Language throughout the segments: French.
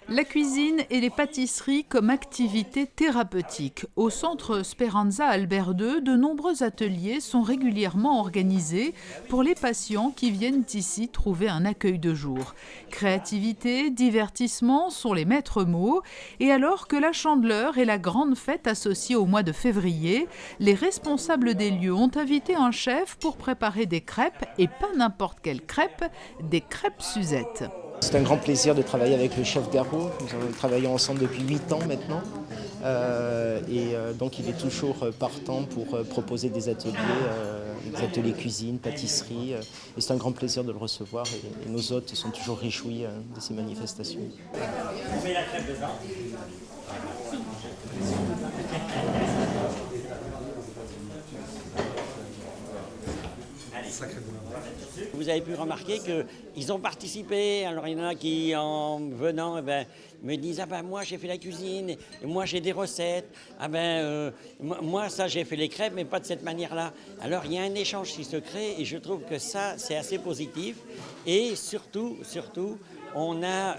La cuisine et les pâtisseries comme activité thérapeutique. Au centre Speranza Albert II, de nombreux ateliers sont régulièrement organisés pour les patients qui viennent ici trouver un accueil de jour. Créativité, divertissement sont les maîtres mots. Et alors que la Chandeleur est la grande fête associée au mois de février, les responsables des lieux ont invité un chef pour préparer des crêpes, et pas n'importe quelles crêpes, des crêpes Suzette. C'est un grand plaisir de travailler avec le chef Garot. Nous avons travaillé ensemble depuis 8 ans maintenant. Donc il est toujours partant pour proposer des ateliers cuisine, pâtisserie. Et c'est un grand plaisir de le recevoir. Et nos hôtes sont toujours réjouis de ces manifestations. On met la crêpe dedans. Vous avez pu remarquer qu'ils ont participé. Alors il y en a qui, en venant, me disent « Ah ben moi j'ai fait la cuisine, et moi j'ai des recettes. Ah ben moi ça j'ai fait les crêpes, mais pas de cette manière-là. » Alors il y a un échange qui se crée et je trouve que ça c'est assez positif. Et surtout, on a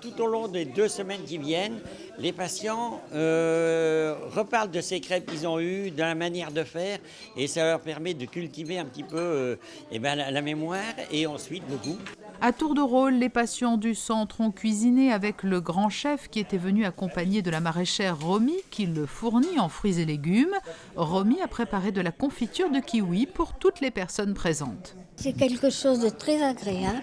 tout au long des 2 semaines qui viennent, les patients reparlent de ces crêpes qu'ils ont eues, de la manière de faire, et ça leur permet de cultiver un petit peu la mémoire et ensuite le goût. À tour de rôle, les patients du centre ont cuisiné avec le grand chef qui était venu accompagné de la maraîchère Romy qui le fournit en fruits et légumes. Romy a préparé de la confiture de kiwi pour toutes les personnes présentes. C'est quelque chose de très agréable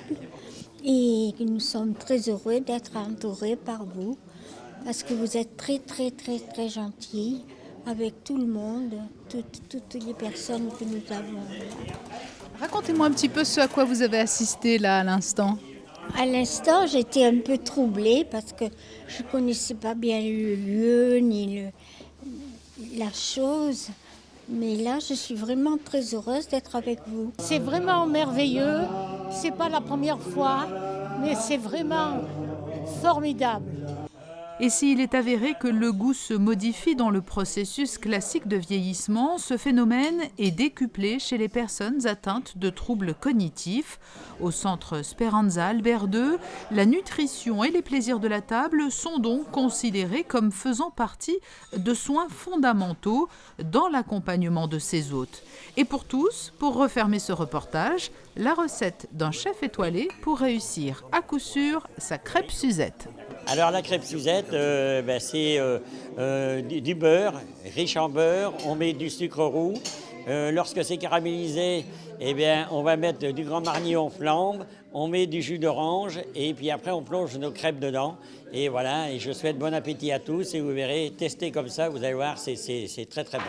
et nous sommes très heureux d'être entourés par vous parce que vous êtes très gentils avec tout le monde, toutes les personnes que nous avons là. Racontez-moi un petit peu ce à quoi vous avez assisté là à l'instant. À l'instant, j'étais un peu troublée parce que je ne connaissais pas bien le lieu ni la chose. Mais là, je suis vraiment très heureuse d'être avec vous. C'est vraiment merveilleux. C'est pas la première fois, mais c'est vraiment formidable. Et s'il est avéré que le goût se modifie dans le processus classique de vieillissement, ce phénomène est décuplé chez les personnes atteintes de troubles cognitifs. Au centre Speranza Albert II, la nutrition et les plaisirs de la table sont donc considérés comme faisant partie de soins fondamentaux dans l'accompagnement de ces hôtes. Et pour tous, pour refermer ce reportage, la recette d'un chef étoilé pour réussir à coup sûr sa crêpe Suzette. Alors la crêpe Suzette, c'est du beurre, riche en beurre, on met du sucre roux. Lorsque c'est caramélisé, on va mettre du Grand Marnier en flambe, on met du jus d'orange et puis après on plonge nos crêpes dedans. Et voilà, et je souhaite bon appétit à tous et vous verrez, testez comme ça, vous allez voir, c'est très bon.